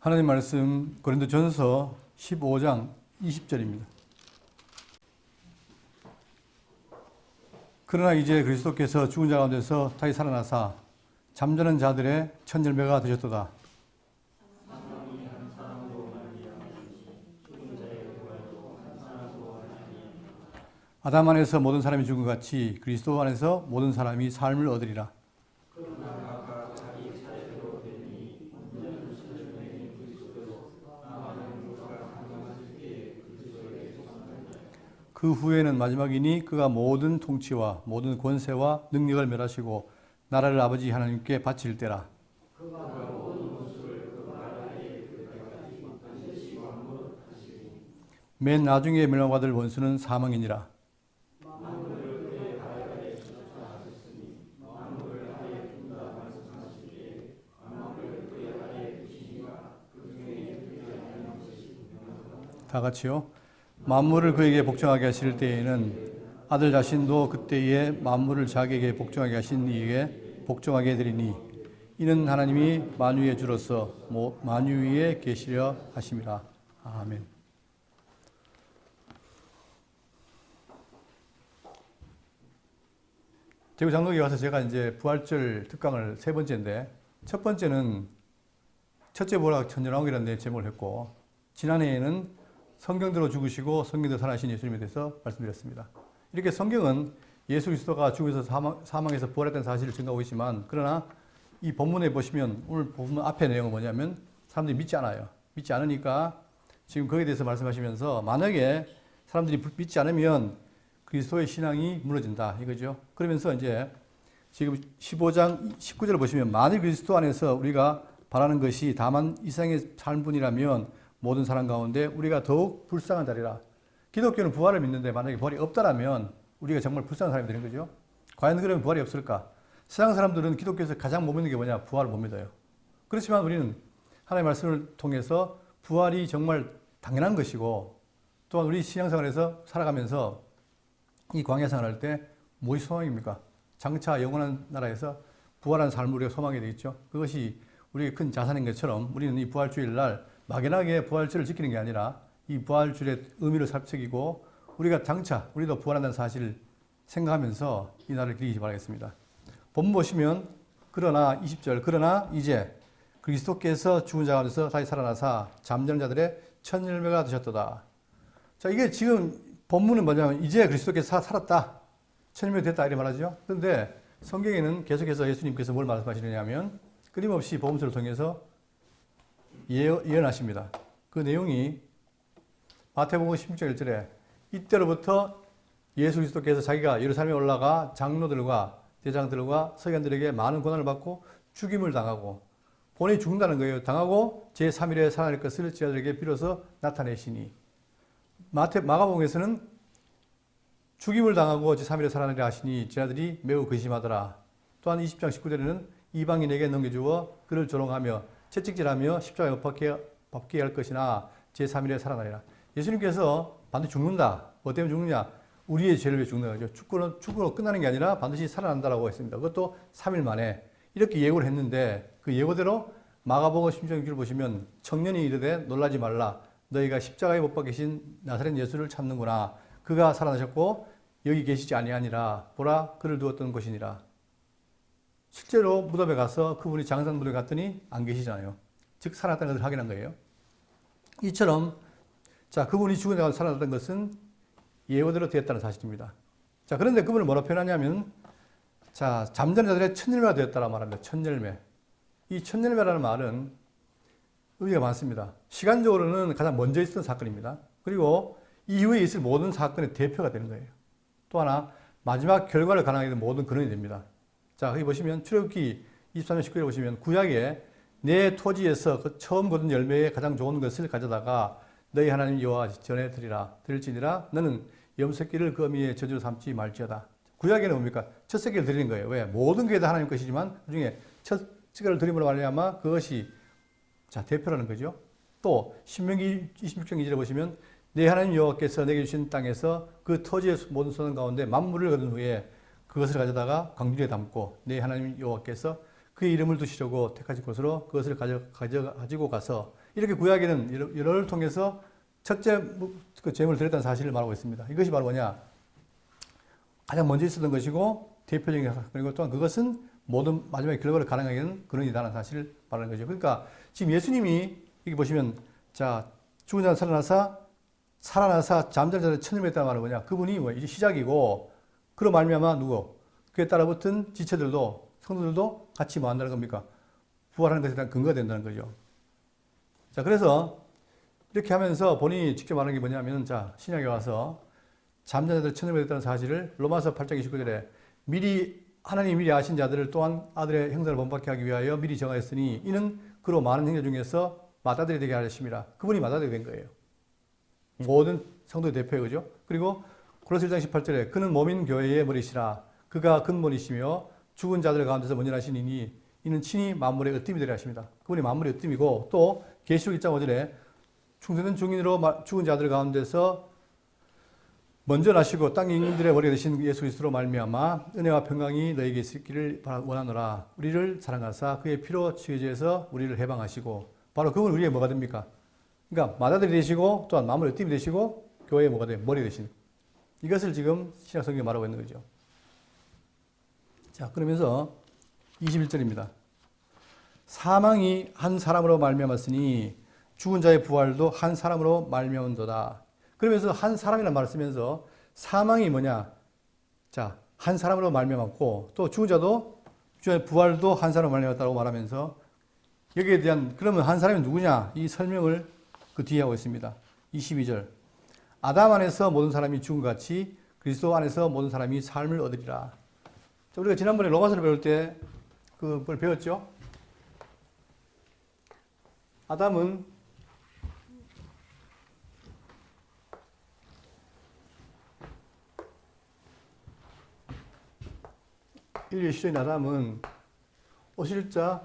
하나님 말씀 고린도전서 15장 20절입니다. 그러나 이제 그리스도께서 죽은 자 가운데서 다시 살아나사 잠자는 자들의 첫 열매가 되셨도다. 아담 안에서 모든 사람이 죽은 것 같이 그리스도 안에서 모든 사람이 삶을 얻으리라. 그 후에는 마지막이니 그가 모든 통치와 모든 권세와 능력을 멸하시고 나라를 아버지 하나님께 바칠 때라. 맨 나중에 멸망받을 원수는 사망이니라. 다 같이요. 만물을 그에게 복종하게 하실 때에는 아들 자신도 그때에 만물을 자기에게 복종하게 하신 이에게 복종하게 되리니 이는 하나님이 만유의 주로서 만유 위에 계시려 하심이라. 아멘. 대구 장로교에 와서 제가 이제 부활절 특강을 세 번째인데, 첫 번째는 첫째 부활과 천년왕국이라는 제목을 했고, 지난해에는 성경대로 죽으시고 성경대로 살아나신 예수님에 대해서 말씀드렸습니다. 이렇게 성경은 예수 그리스도가 죽어서 사망해서 부활했다는 사실을 증거하고 있지만, 그러나 이 본문에 보시면 오늘 본문 앞에 내용은 뭐냐면 사람들이 믿지 않아요. 믿지 않으니까 지금 거기에 대해서 말씀하시면서 만약에 사람들이 믿지 않으면 그리스도의 신앙이 무너진다 이거죠. 그러면서 이제 지금 15장 19절을 보시면 만일 그리스도 안에서 우리가 바라는 것이 다만 이 세상의 삶뿐이라면 모든 사람 가운데 우리가 더욱 불쌍한 자리라. 기독교는 부활을 믿는데 만약에 부활이 없다라면 우리가 정말 불쌍한 사람이 되는 거죠. 과연 그러면 부활이 없을까? 세상 사람들은 기독교에서 가장 못 믿는 게 뭐냐? 부활을 못 믿어요. 그렇지만 우리는 하나님의 말씀을 통해서 부활이 정말 당연한 것이고, 또한 우리 신앙생활에서 살아가면서 이 광야 생활할 때 무엇이 소망입니까? 장차 영원한 나라에서 부활한 삶을 우리가 소망하게 되겠죠. 그것이 우리의 큰 자산인 것처럼 우리는 이 부활주일 날 막연하게 부활절을 지키는 게 아니라 이 부활주일의 의미를 살펴기고 우리가 장차 우리도 부활한다는 사실을 생각하면서 이 날을 기리기 바라겠습니다. 본문 보시면 그러나 20절 그러나 이제 그리스도께서 죽은 자 가운데서 다시 살아나사 잠자는 자들의 첫 열매가 되셨도다. 자, 이게 지금 본문은 뭐냐면 이제 그리스도께서 살았다. 첫 열매 됐다 이렇게 말하죠. 그런데 성경에는 계속해서 예수님께서 뭘 말씀하시느냐면 끊임없이 복음서를 통해서 예언하십니다. 그 내용이 마태복음 16장 1절에 이때로부터 예수 그리스도께서 자기가 예루살렘에 올라가 장로들과 대장들과 서기관들에게 많은 고난을 받고 죽임을 당하고 본인이 죽는다는 거예요. 당하고 제3일에 살아날 것을 제자들에게 비로소 나타내시니, 마가복음에서는 죽임을 당하고 제3일에 살아나리라 하시니 제자들이 매우 근심하더라. 또한 20장 19절에는 이방인에게 넘겨주어 그를 조롱하며 채찍질하며 십자가에 못 박게 할 것이나 제3일에 살아나리라. 예수님께서 반드시 죽는다. 뭐 때문에 죽느냐? 우리의 죄를 위해 죽는 거죠. 죽고로 끝나는 게 아니라 반드시 살아난다라고 했습니다. 그것도 3일 만에. 이렇게 예고를 했는데 그 예고대로 마가복음 16장을 보시면 청년이 이르되 놀라지 말라. 너희가 십자가에 못 박히신 나사렛 예수를 찾는구나. 그가 살아나셨고 여기 계시지 아니하니라. 보라 그를 두었던 곳이니라. 실제로 무덤에 가서 그분이 장사한 무덤에 갔더니 안 계시잖아요. 즉 살아났다는 것을 확인한 거예요. 이처럼 자, 그분이 죽은 자가 살아났다는 것은 예고대로 되었다는 사실입니다. 자, 그런데 그분을 뭐라 표현하냐면 자, 잠자는 자들의 첫 열매가 되었다라고 말합니다. 첫 열매. 이 첫 열매라는 말은 의미가 많습니다. 시간적으로는 가장 먼저 있었던 사건입니다. 그리고 이후에 있을 모든 사건의 대표가 되는 거예요. 또 하나 마지막 결과를 가능하게 된 모든 근원이 됩니다. 자, 여기 보시면 출애굽기 23장 19절에 보시면 구약에 내 토지에서 그 처음 거둔 열매에 가장 좋은 것을 가져다가 너희 하나님 여호와 전에 드릴지니라 너는 염소새끼를 그 어미의 저주로 삼지 말지어다. 구약에는 뭡니까? 첫 새끼를 드리는 거예요. 왜? 모든 게 다 하나님 것이지만 그중에 첫 새끼를 드림으로 말미암아 그것이 자 대표라는 거죠. 또 신명기 26장 2절에 보시면 내 하나님 여호와께서 내게 주신 땅에서 그 토지의 모든 소득 가운데 만물을 거둔 후에 그것을 가져다가 광주리에 담고 내 하나님 여호와께서 그의 이름을 두시려고 택하신 곳으로 그것을 가지고 가서 이렇게 구약에는 이를 통해서 첫째 그 제물을 드렸다는 사실을 말하고 있습니다. 이것이 바로 뭐냐? 가장 먼저 있었던 것이고 대표적인 그리고 또한 그것은 모든 마지막에 결과를 가능하게 하는 근원이다라는 사실을 말하는 거죠. 그러니까 지금 예수님이 여기 보시면 자 죽은 자는 살아나사 잠자는 자를 천일했다는 말은 뭐냐? 그분이 뭐 이제 시작이고 그로 말미암아 누구? 그에 따라붙은 지체들도 성도들도 같이 뭐 한다는 겁니까? 부활하는 것에 대한 근거가 된다는 거죠. 자 그래서 이렇게 하면서 본인이 직접 말하는 게 뭐냐면 자 신약에 와서 잠자는 자들 천일했다는 사실을 로마서 8장 29절에 하나님이 미리 아신 자들을 또한 아들의 형상을 본받게 하기 위하여 미리 정하였으니 이는 그로 많은 형제 중에서 맏아들이 되게 하셨습니다. 그분이 맏아들이 된 거예요. 모든 성도의 대표예요. 그죠? 그리고 고린도서 1장 18절에 그는 몸인 교회의 머리시라. 그가 근본이시며 죽은 자들 가운데서 먼저 하시니 이는 친히 만물의 으뜸이 되려 하십니다. 그분이 만물의 으뜸이고 또 계시록 1장 5절에 충성된 증인으로 죽은 자들 가운데서 먼저 나시고 땅 임금들의 머리가 되신 예수 그리스도로 말미암아 은혜와 평강이 너에게 있기를 원하노라. 우리를 사랑하사 그의 피로 치유해서 우리를 해방하시고 바로 그분 우리의 뭐가 됩니까? 그러니까 맏아들이 되시고 또한 만물의 으뜸이 되시고 교회의 뭐가 돼요? 머리 되신 이것을 지금 신약 성경에 말하고 있는 거죠. 자 그러면서 21절입니다. 사망이 한 사람으로 말미암았으니 죽은 자의 부활도 한 사람으로 말미암은도다. 그러면서 한 사람이라는 말을 쓰면서 사망이 뭐냐? 자, 한 사람으로 말미암았고 또 죽은 자도 죽은 부활도 한 사람으로 말미암았다고 말하면서 여기에 대한 그러면 한 사람이 누구냐? 이 설명을 그 뒤에 하고 있습니다. 22절. 아담 안에서 모든 사람이 죽은 같이 그리스도 안에서 모든 사람이 삶을 얻으리라. 자, 우리가 지난번에 로마서를 배울 때 그걸 배웠죠? 아담은 인류의 시초인 아담은 오실 자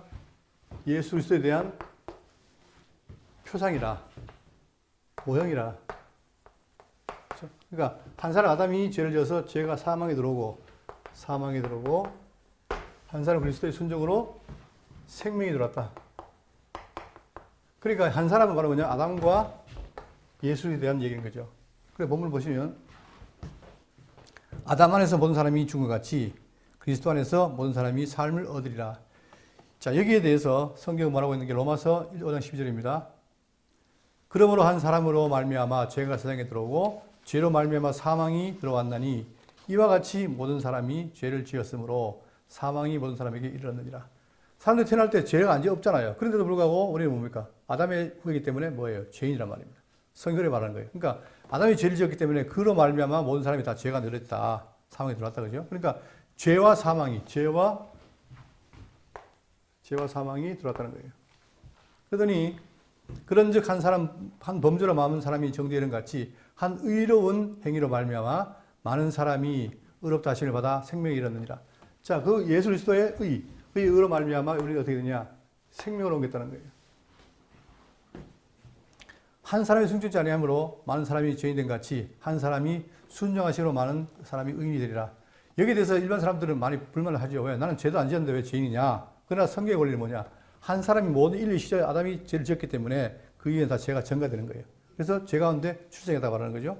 예수 그리스도에 대한 표상이라 모형이라. 그렇죠? 그러니까 한 사람 아담이 죄를 지어서 죄가 사망에 들어오고 한 사람 그리스도의 순종으로 생명이 들어왔다. 그러니까 한 사람은 바로 뭐냐? 아담과 예수에 대한 얘기인 거죠. 그래 본문을 보시면 아담 안에서 모든 사람이 죽은 것 같이 그리스도 안에서 모든 사람이 삶을 얻으리라. 자, 여기에 대해서 성경은 말하고 있는 게 로마서 5장 12절입니다. 그러므로 한 사람으로 말미암아 죄가 세상에 들어오고 죄로 말미암아 사망이 들어왔나니 이와 같이 모든 사람이 죄를 지었으므로 사망이 모든 사람에게 이르렀느니라. 사람들이 태어날 때 죄가 없잖아요. 그런데도 불구하고 우리는 뭡니까? 아담의 후예이기 때문에 뭐예요? 죄인이란 말입니다. 성경에 말하는 거예요. 그러니까 아담이 죄를 지었기 때문에 그로 말미암아 모든 사람이 다 죄가 늘었다. 사망이 들어왔다. 그죠? 그러니까 죄와 사망이 들어왔다는 거예요. 그러더니 그런즉 한 범죄로 마음은 사람이 정죄되는 같이 한 의로운 행위로 말미암아 많은 사람이 의롭다 하심을 받아 생명에 이르느니라. 자, 그 예수 그리스도의 의로 말미암아 우리가 어떻게 되냐? 생명을 얻겠다는 거예요. 한 사람이 순종하지 아니함으로 많은 사람이 죄인 된 같이 한 사람이 순종하심으로 많은 사람이 의인이 되리라. 여기에 대해서 일반 사람들은 많이 불만을 하죠. 왜? 나는 죄도 안 지었는데 왜 죄인이냐? 그러나 성경의 원리는 뭐냐? 한 사람이 모든 인류 시절에 아담이 죄를 지었기 때문에 그 이후에 다 죄가 전가되는 거예요. 그래서 죄 가운데 출생했다고 말하는 거죠.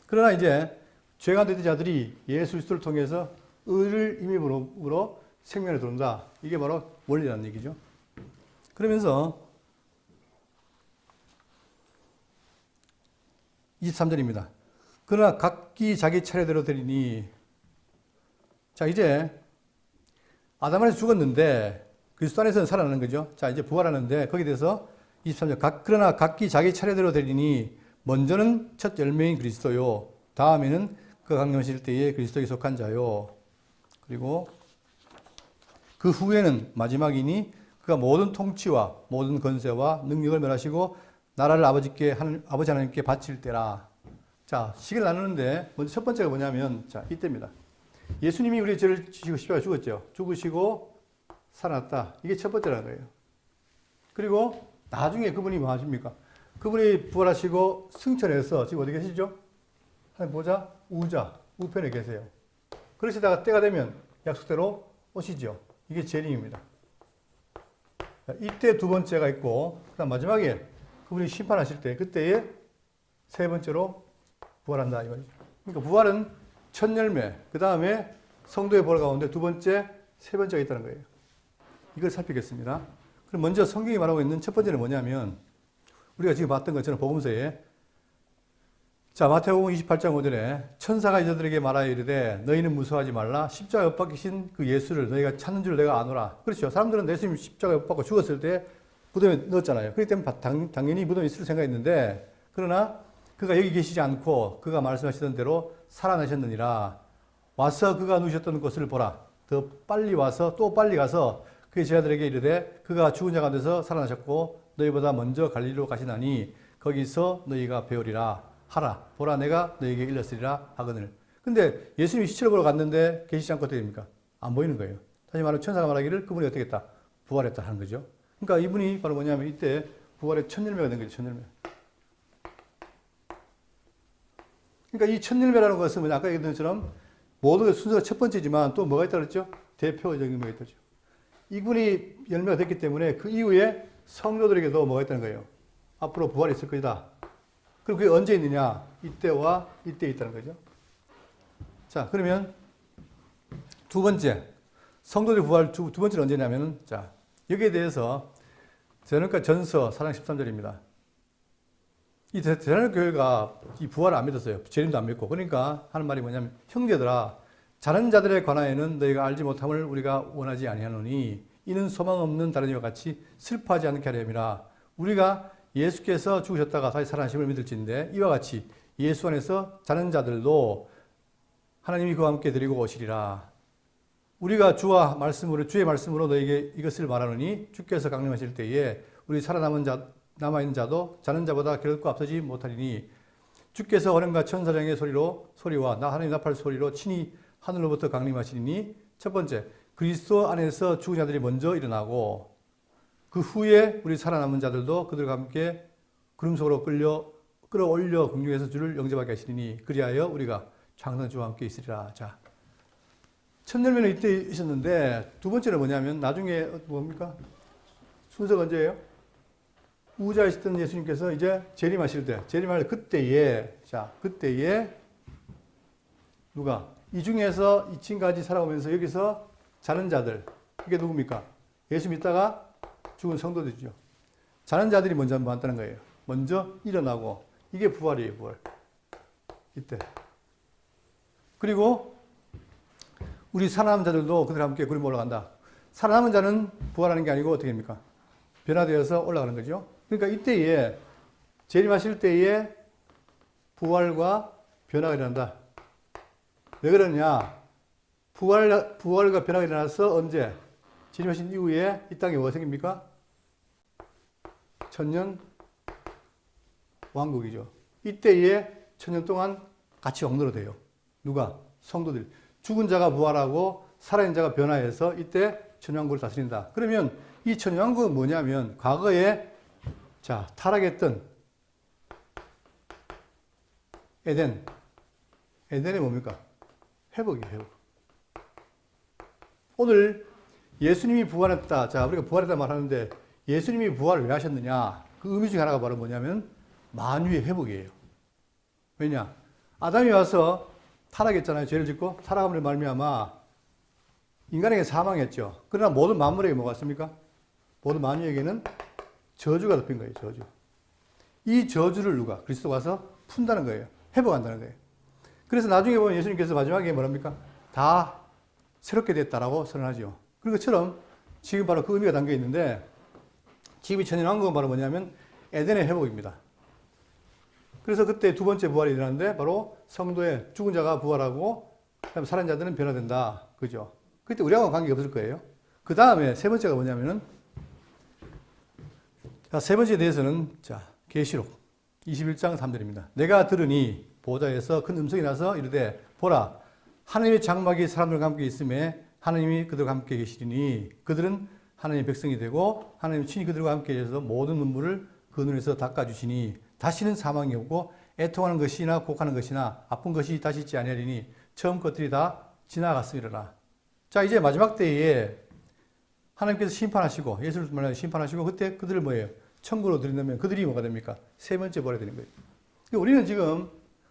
그러나 이제 죄 가운데 있는 자들이 예수 그리스도를 통해서 의를 힘입으로 생명에 들어온다. 이게 바로 원리라는 얘기죠. 그러면서 23절입니다. 그러나 각기 자기 차례대로 되리니. 자, 이제 아담 안에서 죽었는데 그리스도 안에서는 살아나는 거죠. 자, 이제 부활하는데 거기에 대해서 23절. 그러나 각기 자기 차례대로 되리니 먼저는 첫 열매인 그리스도요. 다음에는 그 강림하실 때에 그리스도에 속한 자요. 그리고 그 후에는 마지막이니 그가 모든 통치와 모든 권세와 능력을 멸하시고 나라를 아버지 하나님께 바칠 때라. 자, 시기를 나누는데 먼저 첫 번째가 뭐냐면 자, 이때입니다. 예수님이 우리의 죄를 지시고 십자가에 죽었죠. 죽으시고 살아났다. 이게 첫 번째라는 거예요. 그리고 나중에 그분이 뭐 하십니까? 그분이 부활하시고 승천해서 지금 어디 계시죠? 한번 보자. 우편에 계세요. 그러시다가 때가 되면 약속대로 오시죠. 이게 재림입니다. 이때 두 번째가 있고 그다음 마지막에 그분이 심판하실 때 그때에 세 번째로 부활한다 이 말이죠. 그러니까 부활은 첫 열매, 그 다음에 성도의 부활 가운데 두 번째, 세 번째가 있다는 거예요. 이걸 살피겠습니다. 그럼 먼저 성경이 말하고 있는 첫 번째는 뭐냐면 우리가 지금 봤던 것처럼 복음서에 자 마태복음 28장 5절에 천사가 이들에게 말하여 이르되 너희는 무서워하지 말라 십자가에 못 박히신 그 예수를 너희가 찾는 줄 내가 아노라. 그렇죠. 사람들은 예수님 십자가에 못 박고 죽었을 때 무덤에 넣었잖아요. 그렇기 때문에 당연히 무덤에 있을 생각했는데 그러나 그가 여기 계시지 않고 그가 말씀하시던 대로 살아나셨느니라. 와서 그가 누우셨던 곳을 보라. 더 빨리 와서 또 빨리 가서 그의 제자들에게 이르되 그가 죽은 자 가운데서 살아나셨고 너희보다 먼저 갈릴리로 가시나니 거기서 너희가 배우리라 하라. 보라 내가 너희에게 일렀으리라 하거늘. 근데 예수님이 시체를 보러 갔는데 계시지 않고 어떻게 됩니까? 안 보이는 거예요. 다시 말하면 천사가 말하기를 그분이 어떻게 했다? 부활했다 하는 거죠. 그러니까 이분이 바로 뭐냐면 이때 부활의 첫 열매가 된 거죠. 첫 열매. 그러니까 이 첫 열매라는 것은 뭐냐? 아까 얘기했던 것처럼 모든 순서가 첫 번째지만 또 뭐가 있다고 그랬죠? 대표적인 뭐가 있다죠. 이분이 열매가 됐기 때문에 그 이후에 성도들에게도 뭐가 있다는 거예요? 앞으로 부활이 있을 것이다. 그리고 그게 언제 있느냐? 이때와 이때 있다는 거죠. 자, 그러면 두 번째. 성도들의 부활 두 번째는 언제냐면은, 자, 여기에 대해서 데살로니가 전서 4장 13절입니다. 이 데살로니가 교회가 이 부활을 안 믿었어요. 재림도 안 믿고. 그러니까 하는 말이 뭐냐면, 형제들아, 자는 자들에 관하여는 너희가 알지 못함을 우리가 원하지 아니하노니 이는 소망 없는 다른 이와 같이 슬퍼하지 않게 하려 함이라. 우리가 예수께서 죽으셨다가 다시 살아나심을 믿을지인데 이와 같이 예수 안에서 자는 자들도 하나님이 그와 함께 데리고 오시리라. 우리가 주의 말씀으로 너에게 이것을 말하노니 주께서 강림하실 때에 우리 남아있는 자도 자는 자보다 결코 앞서지 못하리니 주께서 어른과 천사장의 소리와 하나님 나팔 소리로 친히 하늘로부터 강림하시니 첫 번째 그리스도 안에서 죽은 자들이 먼저 일어나고 그 후에 우리 살아남은 자들도 그들과 함께 구름 속으로 끌어올려 공중에서 주를 영접하게 하시니 그리하여 우리가 장성 주와 함께 있으리라. 자, 첫 열매는 이때 있었는데 두 번째는 뭐냐면 나중에 뭡니까? 순서가 언제예요? 우자이시던 예수님께서 이제 재림하실 때, 재림할 그때에 누가? 이 중에서 2층까지 살아오면서 여기서 자는 자들, 이게 누굽니까? 예수 믿다가 죽은 성도들이죠. 자는 자들이 먼저 왔다는 거예요. 먼저 일어나고, 이게 부활이에요, 부활. 이때. 그리고 우리 살아남은 자들도 그들과 함께 구름에 올라간다. 살아남은 자는 부활하는 게 아니고 어떻게 됩니까? 변화되어서 올라가는 거죠. 그러니까 이때에 재림하실 때에 부활과 변화가 일어난다. 왜 그러냐? 부활과 변화가 일어나서 언제? 재림하신 이후에 이 땅에 뭐가 생깁니까? 천년 왕국이죠. 이때에 천년 동안 같이 왕노로 돼요. 누가? 성도들. 죽은 자가 부활하고 살아있는 자가 변화해서 이때 천년왕국을 다스린다. 그러면 이 천년왕국은 뭐냐면 과거에 타락했던 에덴이 뭡니까? 회복이에요, 회복. 오늘 예수님이 부활했다. 자, 우리가 부활했다 말하는데 예수님이 부활을 왜 하셨느냐? 그 의미 중에 하나가 바로 뭐냐면 만유의 회복이에요. 왜냐? 아담이 와서 타락했잖아요. 죄를 짓고 타락함을 말미암아 인간에게 사망했죠. 그러나 모든 만물에게 뭐가 있습니까? 모든 만유에게는 저주가 덮인 거예요. 저주. 이 저주를 누가? 그리스도가 와서 푼다는 거예요. 회복한다는 거예요. 그래서 나중에 보면 예수님께서 마지막에 뭐랍니까? 다 새롭게 됐다라고 선언하죠. 그런 것처럼 지금 바로 그 의미가 담겨 있는데 지금 이 천년왕국은 바로 뭐냐면 에덴의 회복입니다. 그래서 그때 두 번째 부활이 일어나는데 바로 성도의 죽은 자가 부활하고 그다음에 살아있는 자들은 변화된다. 그죠? 그때 우리하고는 관계가 없을 거예요. 그 다음에 세 번째가 뭐냐면은 세 번째에 대해서는 계시록 21장 3절입니다. 내가 들으니 보좌에서 큰 음성이 나서 이르되 보라 하나님의 장막이 사람들과 함께 있음에 하나님이 그들과 함께 계시리니 그들은 하나님의 백성이 되고 하나님이 친히 그들과 함께 계셔서 모든 눈물을 그 눈에서 닦아주시니 다시는 사망이 없고 애통하는 것이나 곡하는 것이나 아픈 것이 다시 있지 아니하리니 처음 것들이 다 지나갔으리라. 자, 이제 마지막 때에 하나님께서 심판하시고 예수를 말하여 심판하시고 그때 그들을 뭐예요? 천국으로 들인다면 그들이 뭐가 됩니까? 세 번째 부활이 되는 거예요. 그러니까 우리는 지금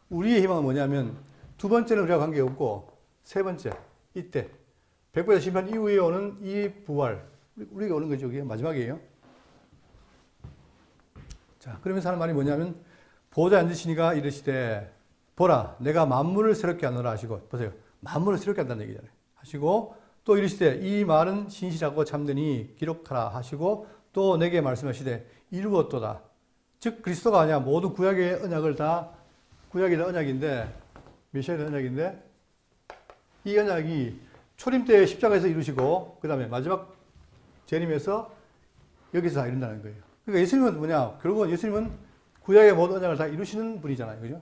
우리의 희망은 뭐냐면 두 번째는 우리와 관계없고 세 번째 이때 백보자 심판 이후에 오는 이 부활 우리가 오는 거죠. 이게 마지막이에요. 자, 그러면서 하는 말이 뭐냐면 보좌에 앉으시니가 이르시되 보라 내가 만물을 새롭게 하노라 하시고 보세요. 만물을 새롭게 한다는 얘기잖아요. 하시고 또 이르시되 이 말은 신실하고 참되니 기록하라 하시고 또 내게 말씀하시되 이루었도다. 즉 그리스도가 아니야. 모든 구약의 언약을 다 구약이 언약인데 메시아의 언약인데 이 언약이 초림 때 십자가에서 이루시고 그 다음에 마지막 재림에서 여기서 다 이룬다는 거예요. 그러니까 예수님은 뭐냐? 결국은 예수님은 구약의 모든 언약을 다 이루시는 분이잖아요. 그죠?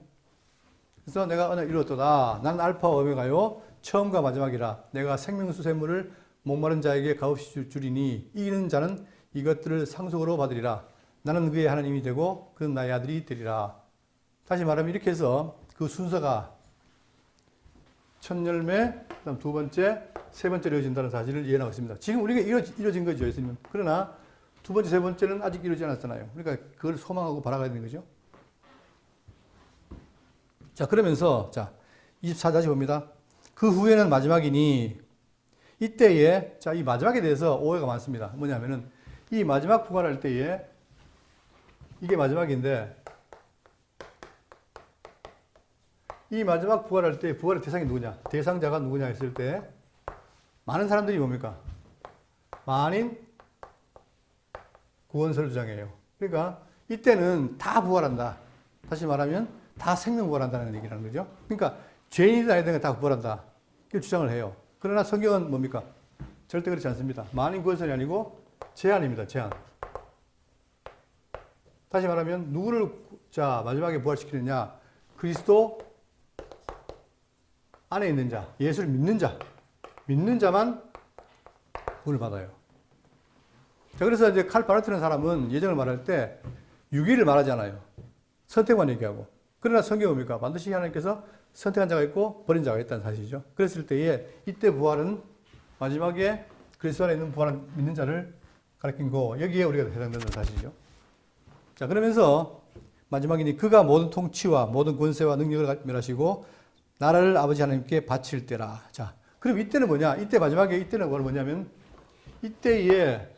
그래서 내가 언약 이루었도다. 나는 알파와 오메가요. 처음과 마지막이라. 내가 생명수 샘물을 목마른 자에게 값없이 주리니 이기는 자는 이것들을 상속으로 받으리라. 나는 그의 하나님이 되고 그는 나의 아들이 되리라. 다시 말하면 이렇게 해서 그 순서가 첫 열매, 그다음 두 번째, 세 번째로 이어진다는 사실을 예언하고 있습니다. 지금 우리가 이루어진 거죠, 예수님은. 그러나 두 번째, 세 번째는 아직 이루어지지 않았잖아요. 그러니까 그걸 소망하고 바라가야 되는 거죠. 자, 그러면서, 자, 24절 다시 봅니다. 그 후에는 마지막이니, 이때에, 자, 이 마지막에 대해서 오해가 많습니다. 뭐냐면은, 이 마지막 부활할 때에, 이게 마지막인데, 이 마지막 부활할 때, 부활의 대상이 누구냐? 대상자가 누구냐 했을 때, 많은 사람들이 뭡니까? 만인 구원서를 주장해요. 그러니까, 이때는 다 부활한다. 다시 말하면, 다 생명 부활한다는 얘기라는 거죠. 그러니까 죄인이든 아니든 다 부활한다. 이렇게 주장을 해요. 그러나 성경은 뭡니까? 절대 그렇지 않습니다. 만인 구원설이 아니고 제한입니다. 제한. 다시 말하면 누구를 자 마지막에 부활시키느냐? 그리스도 안에 있는 자, 예수를 믿는 자만 구원을 받아요. 자, 그래서 이제 칼 바르트는 사람은 예정을 말할 때 유기를 말하잖아요. 선택만 얘기하고. 그러나 성경은 뭡니까? 반드시 하나님께서 선택한 자가 있고 버린 자가 있다는 사실이죠. 그랬을 때에 이때 부활은 마지막에 그리스도 안에 있는 부활한 믿는 자를 가리킨 거 여기에 우리가 해당되는 사실이죠. 자, 그러면서 마지막이니 그가 모든 통치와 모든 권세와 능력을 멸하시고 나라를 아버지 하나님께 바칠 때라. 자, 그럼 이때는 뭐냐? 이때 마지막에 이때는 뭐냐면 이때에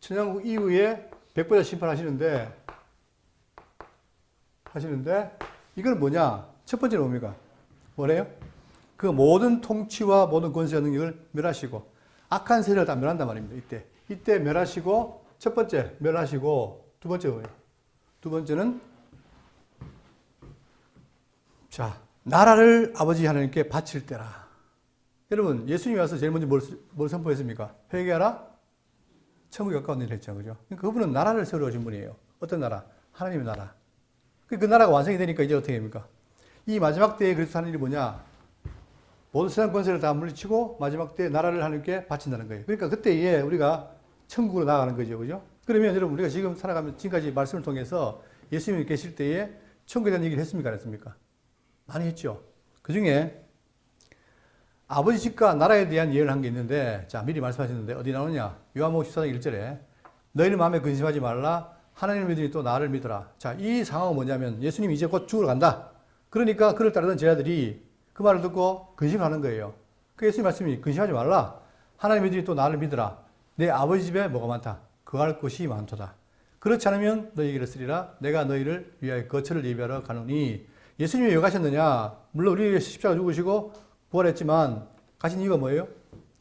천양국 이후에 백보자 심판하시는데 이건 뭐냐? 첫 번째는 뭡니까? 뭐래요? 그 모든 통치와 모든 권세와 능력을 멸하시고 악한 세력을 다 멸한단 말입니다. 이때 멸하시고 첫 번째 멸하시고 두 번째 뭐예요? 두 번째는 자 나라를 아버지 하나님께 바칠 때라. 여러분 예수님이 와서 제일 먼저 뭘 선포했습니까? 회개하라 천국이 가까운 일을 했죠. 그죠? 그러니까 그분은 나라를 세우러 오신 분이에요. 어떤 나라? 하나님의 나라. 그 나라가 완성이 되니까 이제 어떻게 됩니까? 이 마지막 때에 그리스도 하는 일이 뭐냐? 모든 세상 권세를 다 물리치고 마지막 때에 나라를 하나님께 바친다는 거예요. 그러니까 그때에 우리가 천국으로 나아가는 거죠. 그죠? 그러면 여러분 우리가 지금 살아가면 지금까지 말씀을 통해서 예수님이 계실 때에 천국에 대한 얘기를 했습니까? 안 했습니까? 많이 했죠. 그 중에 아버지 집과 나라에 대한 예언을 한 게 있는데 자 미리 말씀하셨는데 어디 나오느냐? 요한복음 14장 1절에 너희는 마음에 근심하지 말라 하나님을 믿으니 또 나를 믿어라. 자, 이 상황은 뭐냐면 예수님이 이제 곧 죽으러 간다. 그러니까 그를 따르던 제자들이 그 말을 듣고 근심하는 거예요. 그 예수님 말씀이 근심하지 말라. 하나님 믿으니 또 나를 믿어라. 내 아버지 집에 뭐가 많다. 거할 곳이 많도다. 그렇지 않으면 너희에게 쓰리라. 내가 너희를 위하여 거처를 예비하러 가노니. 예수님이 왜 가셨느냐? 물론 우리를 위해서 십자가 죽으시고 부활했지만 가신 이유가 뭐예요?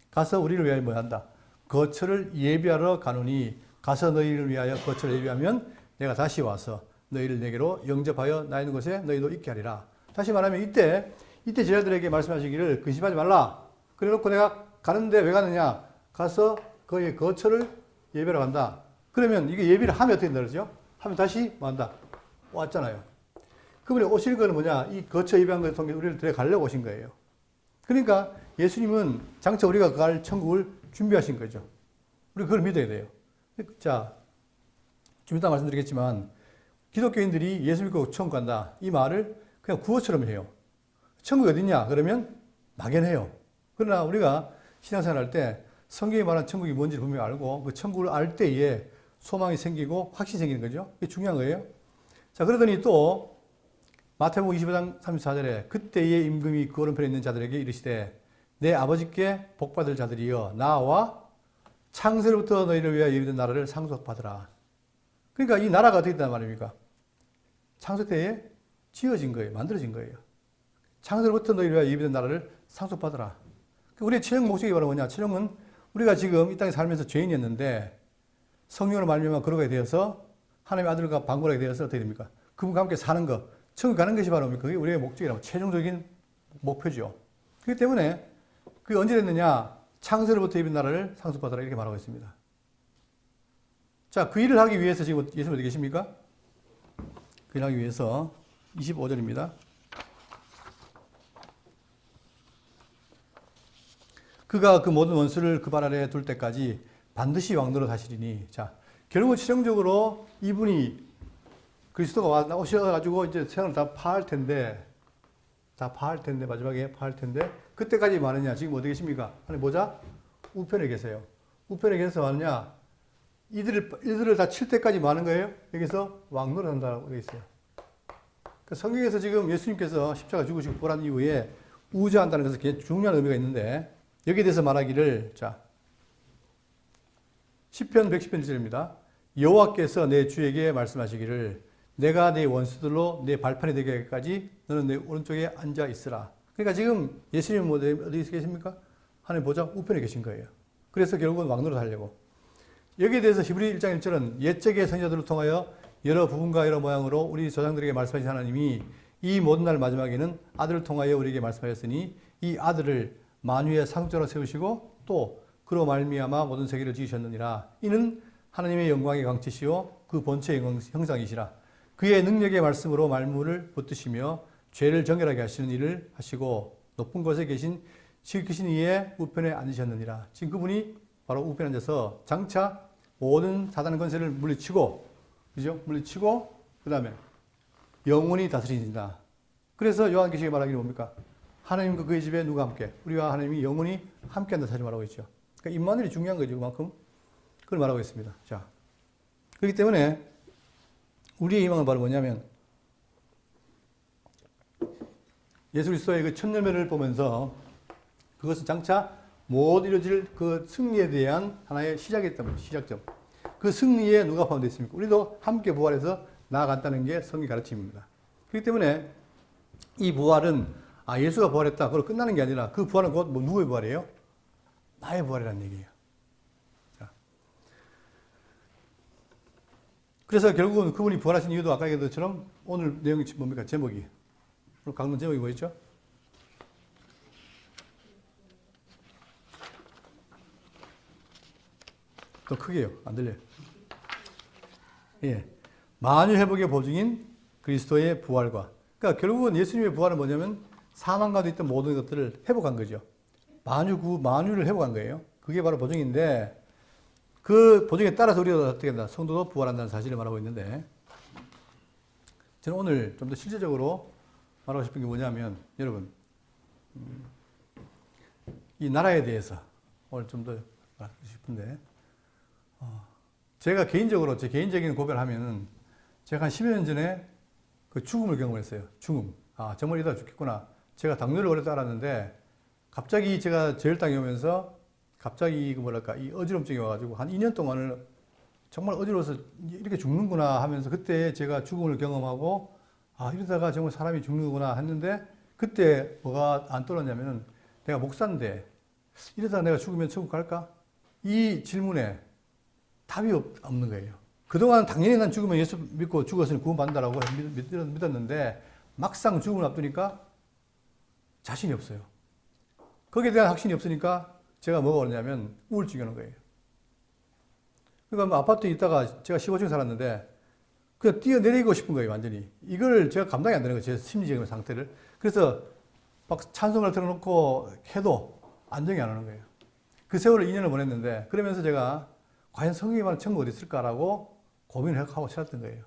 가서 우리를 위하여 뭐 한다. 거처를 예비하러 가노니. 가서 너희를 위하여 거처를 예비하면 내가 다시 와서 너희를 내게로 영접하여 나 있는 곳에 너희도 있게 하리라. 다시 말하면 이때 제자들에게 말씀하시기를 근심하지 말라. 그래 놓고 내가 가는데 왜 가느냐? 가서 거기에 거처를 예비하러 간다. 그러면 이게 예비를 하면 어떻게 된다 그러죠? 하면 다시 뭐 한다? 왔잖아요. 그분이 오실 거는 뭐냐? 이 거처 예비한 것을 통해 우리를 데려가려고 오신 거예요. 그러니까 예수님은 장차 우리가 갈 천국을 준비하신 거죠. 우리 그걸 믿어야 돼요. 자, 좀 이따 말씀드리겠지만 기독교인들이 예수 믿고 천국 간다. 이 말을 그냥 구호처럼 해요. 천국이 어딨냐? 그러면 막연해요. 그러나 우리가 신앙생활 할 때 성경이 말한 천국이 뭔지를 분명히 알고 그 천국을 알 때에 소망이 생기고 확신이 생기는 거죠. 이게 중요한 거예요. 자, 그러더니 또 마태복음 25장 34절에 그때의 임금이 그 오른편에 있는 자들에게 이르시되 내 아버지께 복받을 자들이여 나와 창세로부터 너희를 위하여 예비된 나라를 상속받으라. 그러니까 이 나라가 어떻게 됐단 말입니까? 창세 때에 지어진 거예요. 만들어진 거예요. 창세로부터 너희를 위하여 예비된 나라를 상속받으라. 우리의 최종 목적이 바로 뭐냐? 최종은 우리가 지금 이 땅에 살면서 죄인이었는데 성령으로 말미암아 거룩하게 되어서 하나님의 아들과 방불하게 되어서 어떻게 됩니까? 그분과 함께 사는 것, 천국 가는 것이 바로 그게 우리의 목적이라고 최종적인 목표죠. 그렇기 때문에 그게 언제 됐느냐? 창세로부터 예비된 나라를 상속받으라 이렇게 말하고 있습니다. 자, 그 일을 하기 위해서 지금 예수님 어디 계십니까? 그 일을 하기 위해서 25절입니다. 그가 그 모든 원수를 그 발 아래에 둘 때까지 반드시 왕노릇 하시리니. 자, 결국은 최종적으로 이분이 그리스도가 나오셔가지고 이제 세상을 다 파할 텐데, 마지막에 파할 텐데, 그때까지 많으냐? 지금 어디 계십니까? 하늘 보자. 우편에 계세요. 우편에 계셔서 많으냐? 이들을 다 칠 때까지 많은 거예요. 여기서 왕노릇 한다고 되어 있어요. 그 성경에서 지금 예수님께서 십자가 죽으시고 부활한 이후에 우주한다는 것은 굉장히 중요한 의미가 있는데, 여기에 대해서 말하기를, 자, 시편 110편 1절입니다. 여호와께서 내 주에게 말씀하시기를 내가 내 원수들로 내 발판이 되게 하기까지 너는 내 오른쪽에 앉아 있으라. 그러니까 지금 예수님 어디 계십니까? 하나님 보좌 우편에 계신 거예요. 그래서 결국은 왕노릇 하려고. 여기에 대해서 히브리 1장 1절은 옛적의 선지자들을 통하여 여러 부분과 여러 모양으로 우리 조상들에게 말씀하신 하나님이 이 모든 날 마지막에는 아들을 통하여 우리에게 말씀하셨으니 이 아들을 만유의 상속자로 세우시고 또 그로 말미암아 모든 세계를 지으셨느니라. 이는 하나님의 영광의 강치시오 그 본체의 형상이시라. 그의 능력의 말씀으로 만물을 붙드시며 죄를 정결하게 하시는 일을 하시고 높은 곳에 계신 지극히신 이의 우편에 앉으셨느니라. 지금 그분이 바로 우편에 앉아서 장차 모든 사단의 권세를 물리치고, 그죠? 물리치고 그 다음에 영원히 다스리신다. 그래서 요한계시록에 말하기를 뭡니까? 하나님과 그의 집에 누가 함께? 우리와 하나님이 영원히 함께한다 사실 말하고 있죠. 그러니까 임마누엘이 중요한 거죠. 그만큼 그걸 말하고 있습니다. 자, 그렇기 때문에 우리의 희망은 바로 뭐냐면 예수 그리스도의 그 첫 열매를 보면서 그것은 장차 못 이루어질 그 승리에 대한 하나의 시작이었다면 시작점. 그 승리에 누가 포함되어 있습니까? 우리도 함께 부활해서 나아간다는 게 성경 가르침입니다. 그렇기 때문에 이 부활은 예수가 부활했다. 그걸로 끝나는 게 아니라 그 부활은 곧 누구의 부활이에요? 나의 부활이라는 얘기예요. 자. 그래서 결국은 그분이 부활하신 이유도 아까 얘기한 것처럼 오늘 내용이 뭡니까? 제목이. 오늘 강론 제목이 뭐였죠? 더 크게요. 안 들려요. 예. 만유 회복의 보증인 그리스도의 부활과. 그러니까 결국은 예수님의 부활은 뭐냐면 사망 가운데 있던 모든 것들을 회복한 거죠. 만유를 회복한 거예요. 그게 바로 보증인데 그 보증에 따라서 우리가 어떻게 된다? 성도도 부활한다는 사실을 말하고 있는데 저는 오늘 좀 더 실제적으로 말하고 싶은 게 뭐냐면 여러분 이 나라에 대해서 오늘 좀 더 말하고 싶은데 제가 개인적으로 제 개인적인 고백을 하면은 제가 한 10여 년 전에 그 죽음을 경험했어요. 죽음. 정말 이러다 죽겠구나. 제가 당뇨를 오래 알았는데 갑자기 제가 저혈당이 오면서 갑자기 이 어지럼증이 와가지고 한 2년 동안을 정말 어지러워서 이렇게 죽는구나 하면서 그때 제가 죽음을 경험하고 이러다가 정말 사람이 죽는구나 했는데 그때 뭐가 안 떠올랐냐면은 내가 목사인데 이러다가 내가 죽으면 천국 갈까? 이 질문에 답이 없는 거예요. 그동안 당연히 난 죽으면 예수 믿고 죽었으니 구원받는다라고 믿었는데 막상 죽음을 앞두니까 자신이 없어요. 거기에 대한 확신이 없으니까 제가 뭐가 오냐면 우울증이 오는 거예요. 그러니까 뭐 아파트에 있다가 제가 15층 살았는데 그냥 뛰어내리고 싶은 거예요, 완전히. 이걸 제가 감당이 안 되는 거예요, 제 심리적인 상태를. 그래서 막 찬송을 틀어놓고 해도 안정이 안 오는 거예요. 그 세월을 2년을 보냈는데 그러면서 제가 과연 성경에 말하는 천국 어디 있을까라고 고민을 하고 살았던 거예요.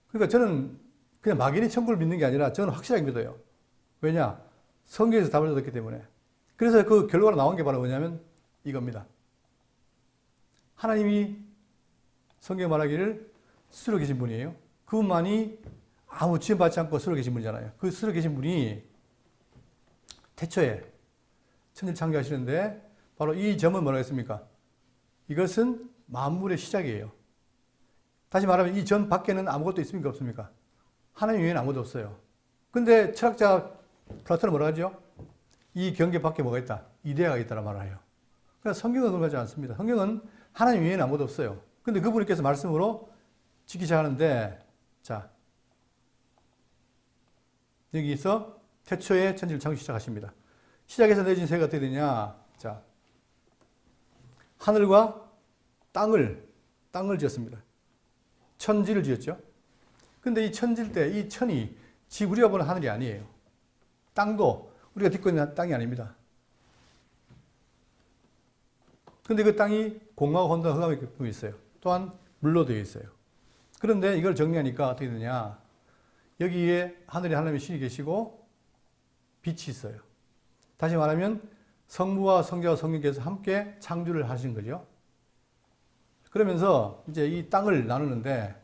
그러니까 저는 그냥 막연히 천국을 믿는 게 아니라 저는 확실하게 믿어요. 왜냐? 성경에서 답을 얻었기 때문에. 그래서 그 결과로 나온 게 바로 뭐냐면 이겁니다. 하나님이 성경 말하기를 스스로 계신 분이에요. 그분만이 아무 지원받지 않고 스스로 계신 분이잖아요. 그 스스로 계신 분이 태초에 천지를 창조하시는데 바로 이 점은 뭐라고 했습니까? 이것은 만물의 시작이에요. 다시 말하면 이 점 밖에는 아무것도 있습니까? 없습니까? 하나님 외에는 아무것도 없어요. 근데 철학자 플라톤은 뭐라 하죠? 이 경계 밖에 뭐가 있다? 이데아가 있다라 말을 해요. 그러니까 성경은 그러지 않습니다. 성경은 하나님 외에는 아무것도 없어요. 근데 그분께서 말씀으로 짓기 시작하는데, 자, 여기서 태초에 천지를 창조 시작하십니다. 시작에서 내어진 세계가 어떻게 되냐? 자, 하늘과 땅을 지었습니다. 천지를 지었죠. 근데 이 천지일 때 이 천이 지금 우리가 보는 하늘이 아니에요. 땅도 우리가 딛고 있는 땅이 아닙니다. 근데 그 땅이 공하고 혼돈, 흑암의 부분이 있어요. 또한 물로 되어 있어요. 그런데 이걸 정리하니까 어떻게 되냐? 여기에 하늘에 하나님의 신이 계시고 빛이 있어요. 다시 말하면 성부와 성자와 성령께서 함께 창조를 하신 거죠. 그러면서 이제 이 땅을 나누는데,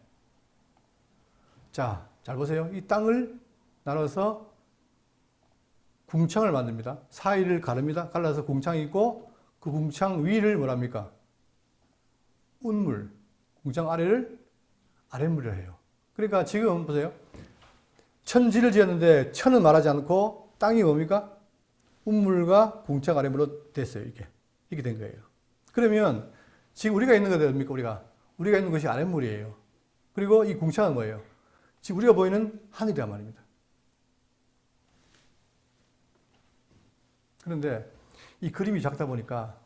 자, 잘 보세요. 이 땅을 나눠서 궁창을 만듭니다. 사이를 가릅니다. 갈라서 궁창이 있고 그 궁창 위를 뭐랍니까? 운물. 궁창 아래를 아랫물이라 해요. 그러니까 지금 보세요. 천지를 지었는데 천은 말하지 않고 땅이 뭡니까? 운물과 궁창 아랫물로 됐어요. 이게 된 거예요. 그러면 지금 우리가 있는 것이 뭡니까? 우리가 있는 것이 아랫물이에요. 그리고 이 궁창은 뭐예요? 지금 우리가 보이는 하늘이란 말입니다. 그런데 이 그림이 작다 보니까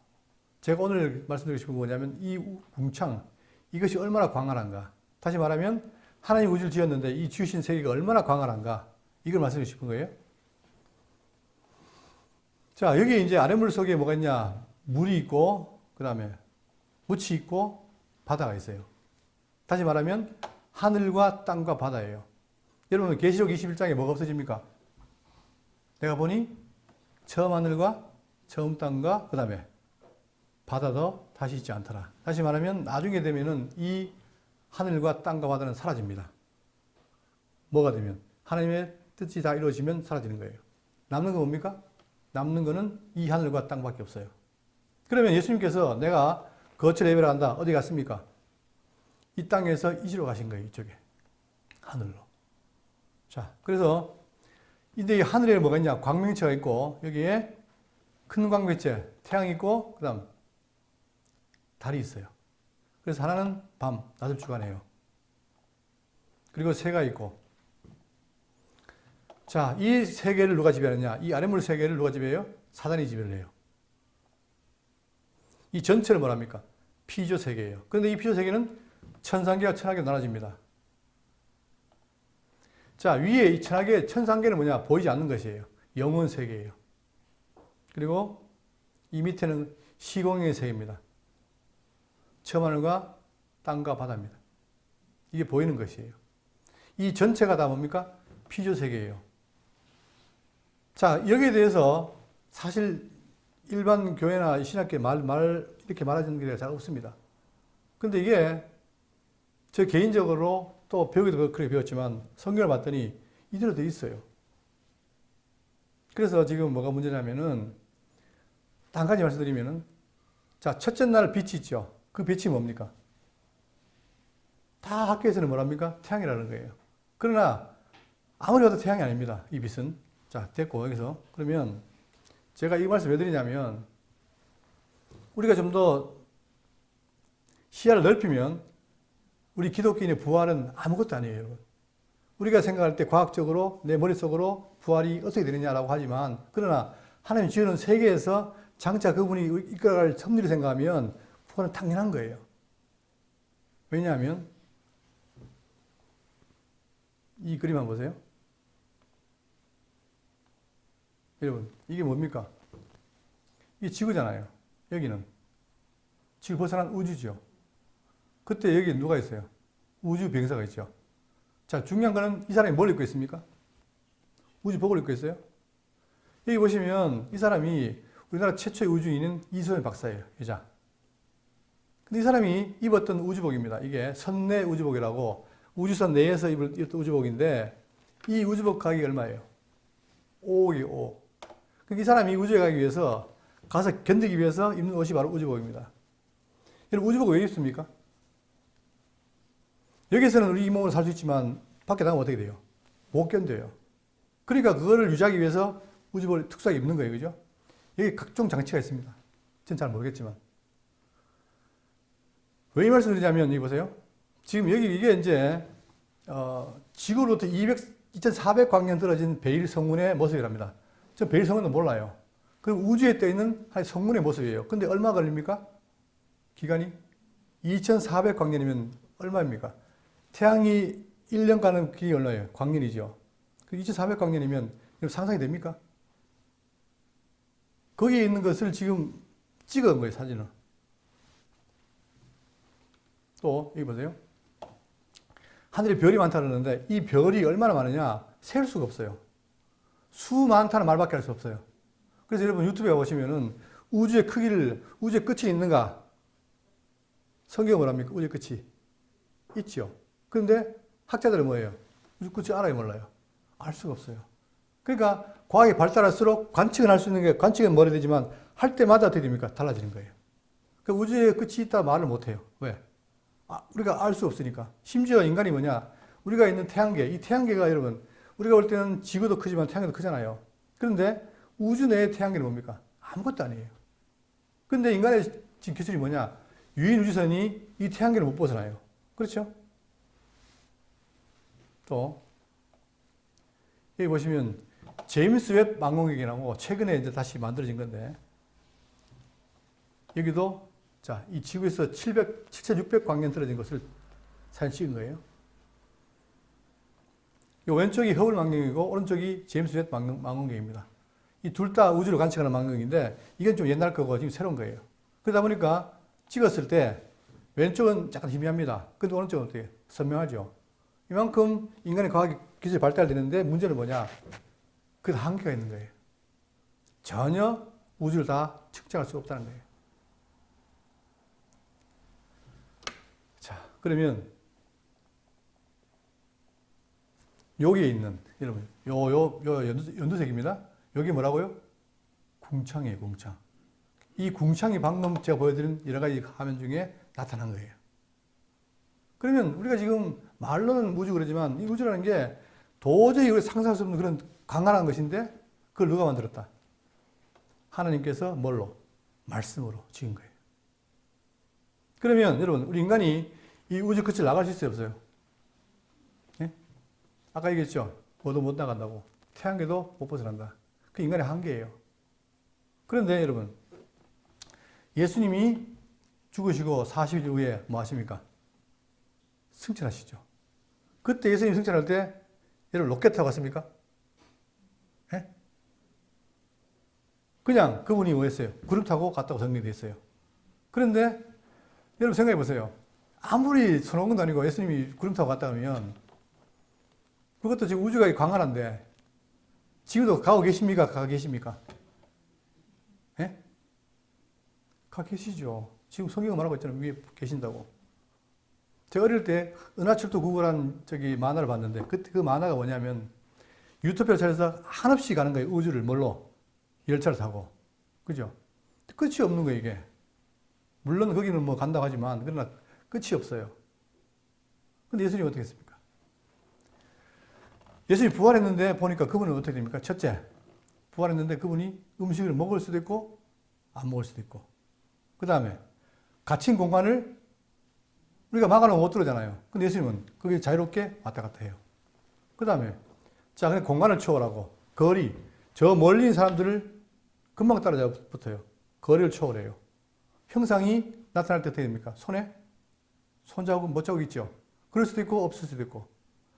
제가 오늘 말씀드리고 싶은 건 뭐냐면 이 궁창, 이것이 얼마나 광활한가. 다시 말하면 하나님 우주를 지었는데 이 지으신 세계가 얼마나 광활한가. 이걸 말씀드리고 싶은 거예요. 자, 여기 이제 아랫물 속에 뭐가 있냐. 물이 있고, 그 다음에 묻이 있고, 바다가 있어요. 다시 말하면 하늘과 땅과 바다예요. 여러분, 계시록 21장에 뭐가 없어집니까? 내가 보니 처음 하늘과 처음 땅과 그 다음에 바다도 다시 있지 않더라. 다시 말하면 나중에 되면은 이 하늘과 땅과 바다는 사라집니다. 뭐가 되면? 하나님의 뜻이 다 이루어지면 사라지는 거예요. 남는 건 뭡니까? 남는 거는 이 하늘과 땅밖에 없어요. 그러면 예수님께서 내가 거처 예배를 한다. 어디 갔습니까? 이 땅에서 이지로 가신 거예요. 이쪽에. 하늘로. 자, 그래서 이제 이 하늘에 뭐가 있냐? 광명체가 있고 여기에 큰 광명체, 태양이 있고 그 다음 달이 있어요. 그래서 하나는 밤, 낮을 주관해요. 그리고 새가 있고. 자, 이 세계를 누가 지배하느냐? 이 아랫물 세계를 누가 지배해요? 사단이 지배를 해요. 이 전체를 뭐랍니까? 피조 세계예요. 그런데 이 피조 세계는 천상계와 천하계로 나눠집니다. 자, 위에 이 천하계, 천상계는 뭐냐? 보이지 않는 것이에요. 영혼 세계예요. 그리고 이 밑에는 시공의 세계입니다. 처음 하늘과 땅과 바다입니다. 이게 보이는 것이에요. 이 전체가 다 뭡니까? 피조 세계예요. 자, 여기에 대해서 사실 일반 교회나 신학계 이렇게 말하는 게 잘 없습니다. 근데 이게 저 개인적으로 또 배우기도 그렇게 배웠지만 성경을 봤더니 이대로 돼 있어요. 그래서 지금 뭐가 문제냐면은 한 가지 말씀드리면은 자, 첫째 날 빛이 있죠. 그 빛이 뭡니까? 다 학교에서는 뭐랍니까? 태양이라는 거예요. 그러나 아무리 봐도 태양이 아닙니다. 이 빛은. 자, 됐고 여기서 그러면 제가 이 말씀 왜 드리냐면 우리가 좀 더 시야를 넓히면 우리 기독교인의 부활은 아무것도 아니에요, 여러분. 우리가 생각할 때 과학적으로 내 머릿속으로 부활이 어떻게 되느냐라고 하지만 그러나 하나님 지으는 세계에서 장차 그분이 이끌어갈 섭리를 생각하면 부활은 당연한 거예요. 왜냐하면 이 그림 한번 보세요. 여러분, 이게 뭡니까? 이게 지구잖아요. 여기는. 지구 벗어난 우주죠. 그때 여기 누가 있어요? 우주 병사가 있죠. 자, 중요한 거는 이 사람이 뭘 입고 있습니까? 우주복을 입고 있어요. 여기 보시면 이 사람이 우리나라 최초의 우주인은 이소연 박사예요. 여자. 근데 이 사람이 입었던 우주복입니다. 이게 선내 우주복이라고 우주선 내에서 입었던 우주복인데 이 우주복 가격이 얼마예요? 5억이에요. 5억. 그러니까 이 사람이 우주에 가기 위해서 가서 견디기 위해서 입는 옷이 바로 우주복입니다. 여러분 우주복 왜 입습니까? 여기서는 우리 이 몸으로 살 수 있지만 밖에 나가면 어떻게 돼요? 못 견뎌요. 그러니까 그거를 유지하기 위해서 우주복을 특수하게 입는 거예요. 그죠? 여기 각종 장치가 있습니다. 전 잘 모르겠지만. 왜 이 말씀을 드리냐면, 여기 보세요. 지금 여기 이게 이제, 지구로부터 2400광년 떨어진 베일 성운의 모습이랍니다. 저 베일 성운도 몰라요. 그럼 우주에 떠 있는 한 성운의 모습이에요. 근데 얼마 걸립니까? 기간이? 2400광년이면 얼마입니까? 태양이 1년 가는 기간이 얼마예요? 광년이죠. 그 2400광년이면 상상이 됩니까? 거기에 있는 것을 지금 찍은 거예요, 사진을. 또, 여기 보세요. 하늘에 별이 많다 그러는데, 이 별이 얼마나 많으냐? 셀 수가 없어요. 수 많다는 말밖에 할 수 없어요. 그래서 여러분 유튜브에 보시면은 우주의 크기를, 우주의 끝이 있는가? 성경은 뭐랍니까? 우주의 끝이 있죠. 그런데 학자들은 뭐예요? 우주 끝이 알아요, 몰라요? 알 수가 없어요. 그러니까 과학이 발달할수록 관측은 할 수 있는 게, 관측은 뭐라 되지만 할 때마다 어떻게 됩니까? 달라지는 거예요. 그러니까 우주의 끝이 있다 말을 못 해요. 왜? 우리가 알 수 없으니까. 심지어 인간이 뭐냐? 우리가 있는 태양계, 이 태양계가 여러분, 우리가 볼 때는 지구도 크지만 태양계도 크잖아요. 그런데 우주 내의 태양계는 뭡니까? 아무것도 아니에요. 근데 인간의 지금 기술이 뭐냐? 유인 우주선이 이 태양계를 못 벗어나요. 그렇죠? 또, 여기 보시면, 제임스 웹 망원경이라고 최근에 이제 다시 만들어진 건데, 여기도, 자, 이 지구에서 7600광년 떨어진 것을 사진 찍은 거예요. 이 왼쪽이 허블 망원경이고, 오른쪽이 제임스 웹 망원경입니다. 이 둘 다 우주를 관측하는 망원경인데, 이건 좀 옛날 거고 지금 새로운 거예요. 그러다 보니까 찍었을 때, 왼쪽은 약간 희미합니다. 근데 오른쪽은 어떻게? 선명하죠. 이만큼 인간의 과학 기술이 발달되는데 문제는 뭐냐? 그 한계가 있는 거예요. 전혀 우주를 다 측정할 수 없다는 거예요. 자, 그러면 여기에 있는 여러분, 연두색입니다. 여기 뭐라고요? 궁창이에요, 궁창. 이 궁창이 방금 제가 보여드린 여러 가지 화면 중에 나타난 거예요. 그러면 우리가 지금 말로는 우주 그러지만 이 우주라는 게 도저히 우리가 상상할 수 없는 그런 강한한 것인데 그걸 누가 만들었다? 하나님께서 뭘로? 말씀으로 지은 거예요. 그러면 여러분 우리 인간이 이 우주 끝을 나갈 수 있어요, 없어요? 예? 아까 얘기했죠? 뭐도 못 나간다고. 태양계도 못 벗어난다. 그 인간의 한계예요. 그런데 여러분 예수님이 죽으시고 40일 후에 뭐 하십니까? 승천하시죠. 그때 예수님 승천할 때 여러분 로켓 타고 갔습니까? 예? 그냥 그분이 뭐 했어요? 그룹 타고 갔다고 정리되어 있어요. 그런데 여러분 생각해 보세요. 아무리 손오공도 아니고 예수님이 구름 타고 갔다 오면 그것도 지금 우주가 광활한데 지금도 가고 계십니까? 가 계십니까? 예? 가 계시죠. 지금 성경은 말하고 있잖아요. 위에 계신다고. 제가 어릴 때 은하철도 9구라는 저기 만화를 봤는데 그 만화가 뭐냐면 유토피아 차에서 한없이 가는 거예요. 우주를 뭘로? 열차를 타고. 그죠? 끝이 없는 거예요, 이게. 물론 거기는 뭐 간다고 하지만 그러나 끝이 없어요. 근데 예수님이 어떻게 했습니까? 예수님이 부활했는데 보니까 그분은 어떻게 됩니까? 첫째, 부활했는데 그분이 음식을 먹을 수도 있고 안 먹을 수도 있고 그 다음에 갇힌 공간을 우리가 막아놓으면 못 들어오잖아요. 근데 예수님은 그게 자유롭게 왔다 갔다 해요. 그 다음에 자, 근데 공간을 초월하고 거리, 저 멀리 있는 사람들을 금방 따라잡아 붙어요. 거리를 초월해요. 형상이 나타날 때 어떻게 됩니까? 손에 손자국, 못자국 있죠. 그럴 수도 있고 없을 수도 있고.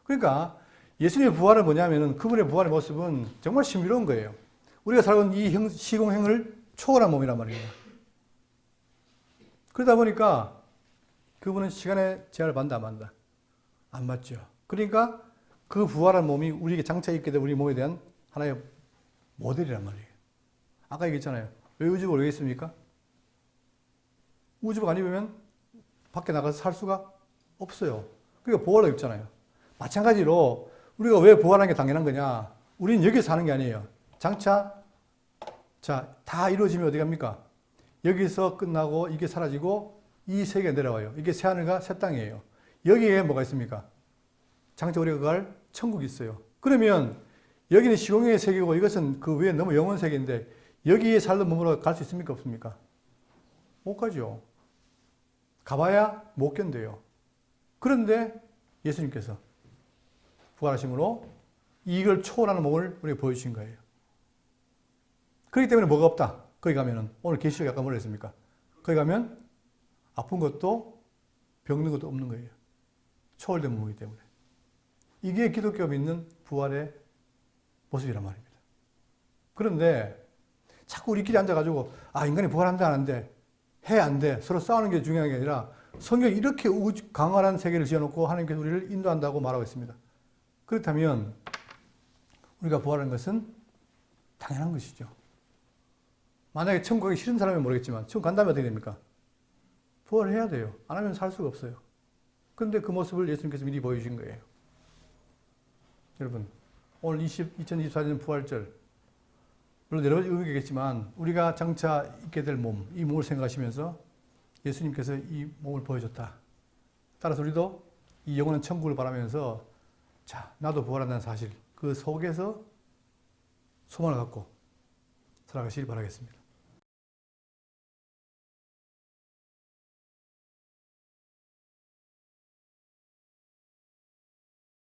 그러니까 예수님의 부활은 뭐냐면은 그분의 부활의 모습은 정말 신비로운 거예요. 우리가 살고 있는 이 시공행을 초월한 몸이란 말입니다. 그러다 보니까 그분은 시간의 제한을 받는다, 안 받는다? 안 받죠. 그러니까 그 부활한 몸이 우리에게 장착이 있게 된 우리 몸에 대한 하나의 모델이란 말이에요. 아까 얘기했잖아요. 왜 우주복을 왜 있습니까? 우주복 안 입으면 밖에 나가서 살 수가 없어요. 그러니까 부활이 없잖아요. 마찬가지로 우리가 왜 부활하는 게 당연한 거냐? 우리는 여기서 사는 게 아니에요. 장차 다 이루어지면 어디 갑니까? 여기서 끝나고 이게 사라지고 이 세계에 내려와요. 이게 새하늘과 새 땅이에요. 여기에 뭐가 있습니까? 장차 우리가 갈 천국이 있어요. 그러면 여기는 시공의 세계고 이것은 그 외에 너무 영원 세계인데 여기에 살던 몸으로 갈 수 있습니까? 없습니까? 못 가죠. 가봐야 못 견뎌요. 그런데 예수님께서 부활하심으로 이걸 초월하는 몸을 우리에게 보여주신 거예요. 그렇기 때문에 뭐가 없다. 거기 가면은 오늘 계시록에 아까 뭐라 했습니까? 거기 가면 아픈 것도 병든 것도 없는 거예요. 초월된 몸이기 때문에. 이게 기독교가 믿는 부활의 모습이란 말입니다. 그런데 자꾸 우리끼리 앉아가지고 인간이 부활한다 하는데 해 안 돼. 서로 싸우는 게 중요한 게 아니라 성경이 이렇게 강활한 세계를 지어놓고 하나님께서 우리를 인도한다고 말하고 있습니다. 그렇다면 우리가 부활하는 것은 당연한 것이죠. 만약에 천국 가기 싫은 사람은 모르겠지만 천국 간다면 어떻게 됩니까? 부활해야 돼요. 안 하면 살 수가 없어요. 그런데 그 모습을 예수님께서 미리 보여주신 거예요. 여러분, 오늘 2024년 부활절, 물론 여러 가지 의미겠지만 우리가 장차 있게 될 몸, 이 몸을 생각하시면서 예수님께서 이 몸을 보여줬다. 따라서 우리도 이 영원한 천국을 바라면서 나도 부활한다는 사실, 그 속에서 소망을 갖고 살아가시길 바라겠습니다.